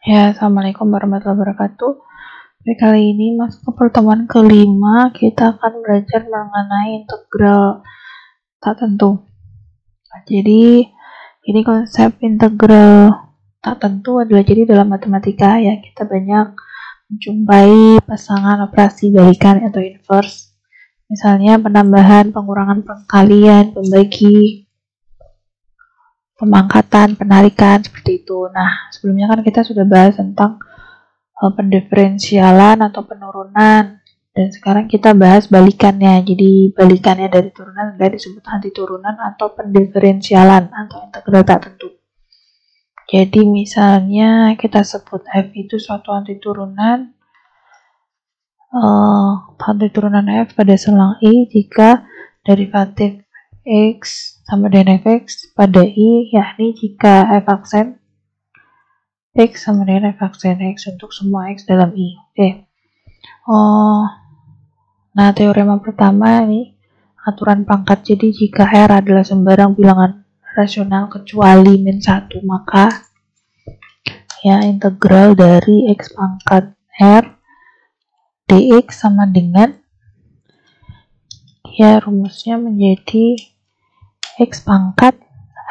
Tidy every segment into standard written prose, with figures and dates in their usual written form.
Ya, assalamualaikum warahmatullahi wabarakatuh. Kali ini masuk ke pertemuan kelima, kita akan belajar mengenai integral tak tentu. Jadi, ini konsep integral tak tentu adalah jadi dalam matematika ya kita banyak menjumpai pasangan operasi balikan atau inverse. Misalnya penambahan, pengurangan, pengkalian, pembagi, pemangkatan, penarikan, seperti itu. Nah, sebelumnya kan kita sudah bahas tentang pendiferensialan atau penurunan, dan sekarang kita bahas balikannya. Jadi balikannya dari turunan adalah disebut anti turunan atau pendiferensialan atau integral tak tentu. Jadi misalnya kita sebut f itu suatu anti turunan f pada selang i jika derivatif x sama dengan fx pada i, yakni jika f aksen x sama dengan f aksen x untuk semua x dalam i. Oke. Nah, teorema pertama ini aturan pangkat. Jadi jika R adalah sembarang bilangan rasional kecuali min 1, maka ya integral dari x pangkat R dx sama dengan ya rumusnya menjadi x pangkat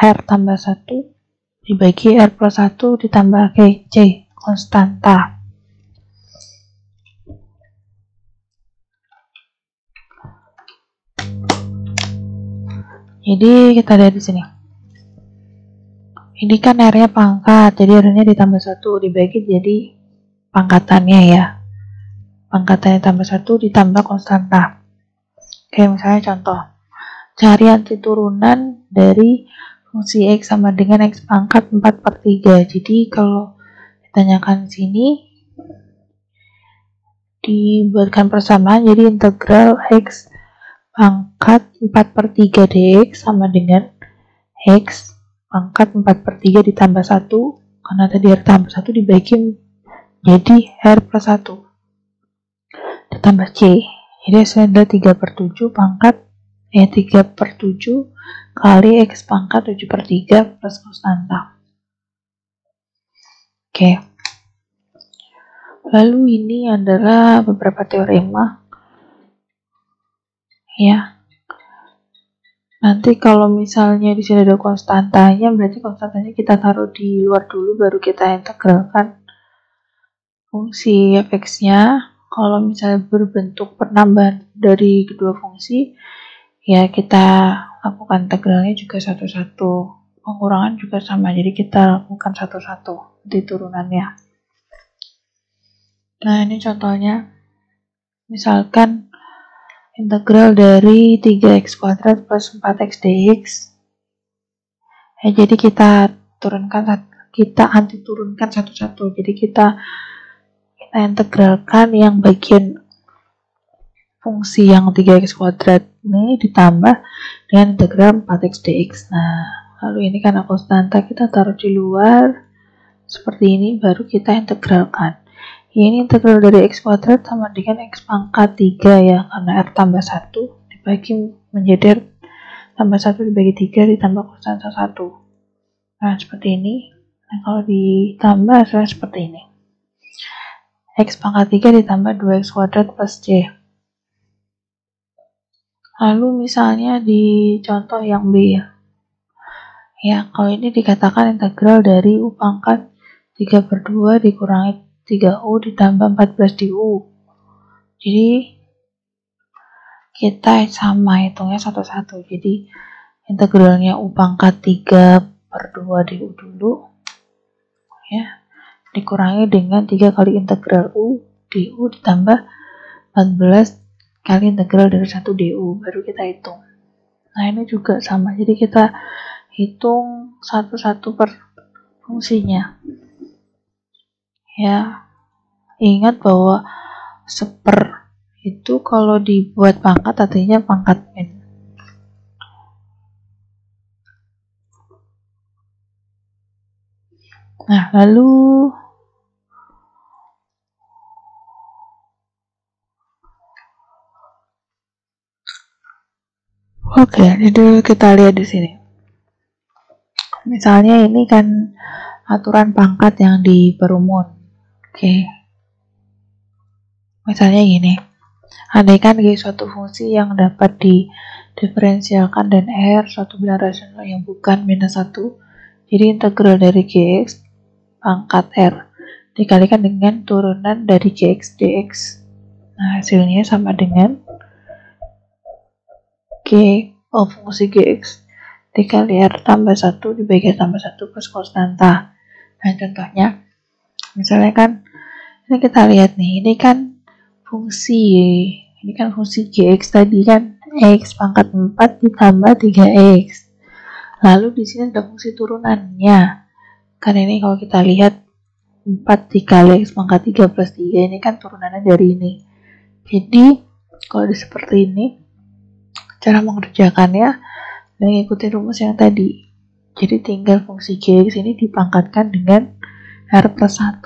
R tambah 1 dibagi R plus 1 ditambah C konstanta. Jadi kita lihat di sini. Ini kan R-nya pangkat, jadi R-nya ditambah 1 dibagi jadi pangkatannya ya. Pangkatannya tambah 1 ditambah konstanta. Oke, misalnya contoh. Cari anti turunan dari fungsi X sama dengan X pangkat 4/3. Jadi kalau ditanyakan sini dibuatkan persamaan, jadi integral X pangkat 4/3 dx sama dengan X pangkat 4/3 ditambah 1, karena tadi R tambah 1 dibagi jadi R plus 1 ditambah C, jadi hasilnya adalah 3/7 pangkat 3/7 kali X pangkat 7/3 plus konstanta. Oke. Lalu ini adalah beberapa teorema ya. Nanti kalau misalnya di sini ada konstantanya, berarti konstantanya kita taruh di luar dulu, baru kita integralkan fungsi fx-nya. Kalau misalnya berbentuk penambahan dari kedua fungsi, ya kita lakukan integralnya juga satu-satu. Pengurangan juga sama, jadi kita lakukan satu-satu di turunannya. Nah, ini contohnya. Misalkan integral dari 3x kuadrat plus 4x dx. Ya, jadi kita anti turunkan satu-satu. Jadi kita integralkan yang bagian fungsi yang 3x kuadrat ini ditambah dengan integral 4x dx. Nah, lalu ini karena konstanta kita taruh di luar seperti ini, baru kita integralkan. Ini integral dari x kuadrat sama dengan x pangkat 3 ya, karena r tambah 1 dibagi menjadi r tambah 1 dibagi 3 ditambah konstanta 1. Nah, seperti ini. Nah, kalau ditambah hasilnya seperti ini. X pangkat 3 ditambah 2x kuadrat plus C. Lalu misalnya di contoh yang B ya. Ya, kalau ini dikatakan integral dari U pangkat 3/2 dikurangi 3U ditambah 14 di U. Jadi kita sama hitungnya satu-satu. Jadi integralnya U pangkat 3/2 di U dulu ya, dikurangi dengan 3 kali integral U di U ditambah 14 kali integral dari 1 du, baru kita hitung. Nah, ini juga sama, jadi kita hitung satu-satu per fungsinya ya. Ingat bahwa seper itu kalau dibuat pangkat artinya pangkat min. Nah, lalu oke, jadi kita lihat di sini. Misalnya ini kan aturan pangkat yang di perumun. Oke. Misalnya gini, andaikan G suatu fungsi yang dapat didiferensialkan dan R suatu bilangan rasional yang bukan minus 1, jadi integral dari Gx pangkat R dikalikan dengan turunan dari Gx dx. Nah, hasilnya sama dengan fungsi Gx dikali R tambah 1 dibagi R tambah 1 plus konstanta. Nah, contohnya, misalnya kan, ini kita lihat nih, ini kan fungsi Gx tadi kan, X pangkat 4 ditambah 3X. Lalu di sini ada fungsi turunannya. Kan ini kalau kita lihat 4 dikali X pangkat 3 plus 3, ini kan turunannya dari ini. Jadi, kalau seperti ini, cara mengerjakannya mengikuti rumus yang tadi. Jadi tinggal fungsi Gx ini dipangkatkan dengan R plus 1.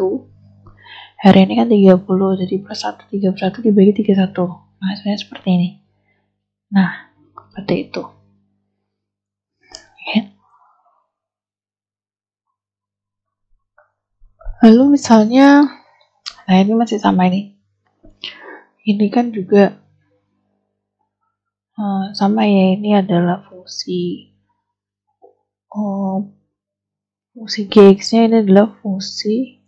R ini kan 30, jadi plus 1, 31 dibagi 31. Nah, hasilnya seperti ini. Nah, seperti itu. Oke. Lalu misalnya, nah ini masih sama ini. Ini kan juga sama ya, ini adalah fungsi Gx-nya ini adalah fungsi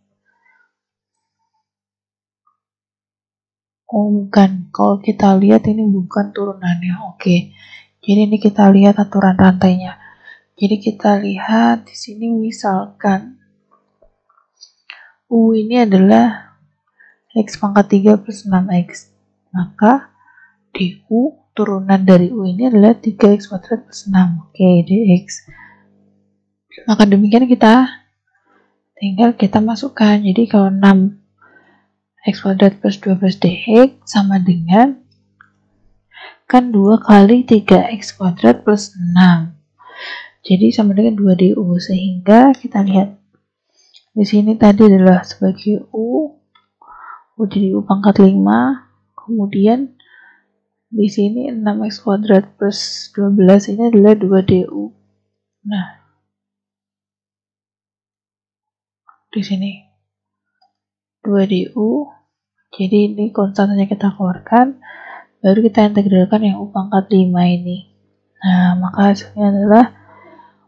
bukan, kalau kita lihat ini bukan turunannya. Oke. Jadi ini kita lihat aturan rantainya. Jadi kita lihat di sini misalkan U ini adalah X pangkat 3 plus 6X. Maka DU turunan dari U ini adalah 3X kuadrat plus 6. Oke, dx. Maka demikian tinggal kita masukkan. Jadi kalau 6X kuadrat plus 12 dx sama dengan kan 2 kali 3X kuadrat plus 6. Jadi sama dengan 2 du. Sehingga kita lihat di sini tadi adalah sebagai U jadi U pangkat 5. Kemudian di sini 6X kuadrat plus 12 ini adalah 2 du. Nah, di sini 2 du. Jadi ini konstantanya kita keluarkan, baru kita integralkan yang U pangkat 5 ini. Nah, maka hasilnya adalah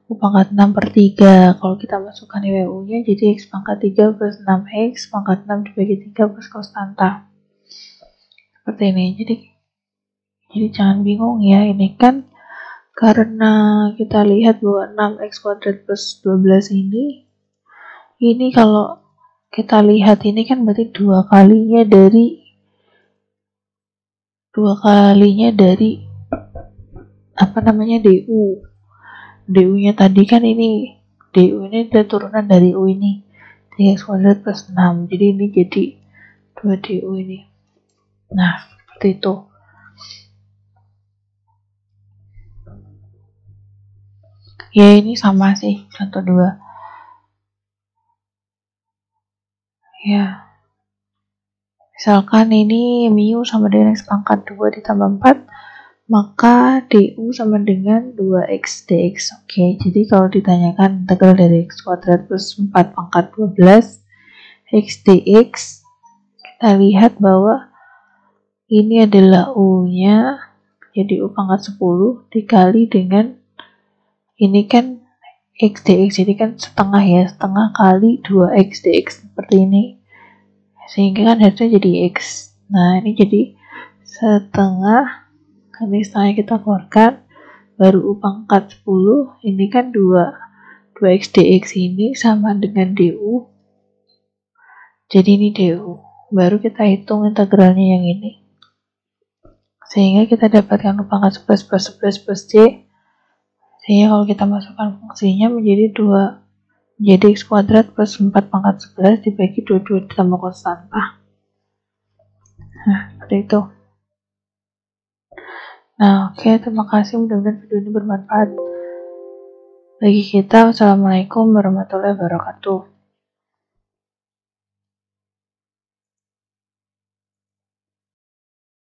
U pangkat 6 per 3. Kalau kita masukkan nilai U nya jadi X pangkat 3 plus 6X pangkat 6 dibagi 3 plus konstanta. Seperti ini. Jadi jangan bingung ya, ini kan karena kita lihat bahwa 6X kuadrat plus 12 ini kalau kita lihat ini kan berarti 2 kalinya dari apa namanya du. Du nya tadi kan ini du ini adalah turunan dari U ini 3X kuadrat plus 6. Jadi ini jadi 2 du ini. Nah, seperti itu. Ya, ini sama sih, contoh 2. Ya. Misalkan ini mu sama dengan X pangkat 2 ditambah 4, maka du sama dengan 2X dx. Oke, jadi kalau ditanyakan integral dari X kuadrat plus 4 pangkat 12 X dx, kita lihat bahwa ini adalah U-nya, jadi U pangkat 10 dikali dengan ini kan X dx, jadi kan setengah ya, setengah kali 2X dx seperti ini. Sehingga kan harusnya jadi X. Nah, ini jadi setengah, ini setengah kita keluarkan, baru U pangkat 10, ini kan 2X dx ini sama dengan du. Jadi ini du. Baru kita hitung integralnya yang ini. Sehingga kita dapatkan U pangkat 11 plus 11 plus C. Sehingga kalau kita masukkan fungsinya menjadi X kuadrat plus 4 pangkat 11 dibagi 22 ditambah konstanta. Nah, seperti itu. Nah, oke, terima kasih. Mudah-mudahan video ini bermanfaat bagi kita. Wassalamualaikum warahmatullahi wabarakatuh.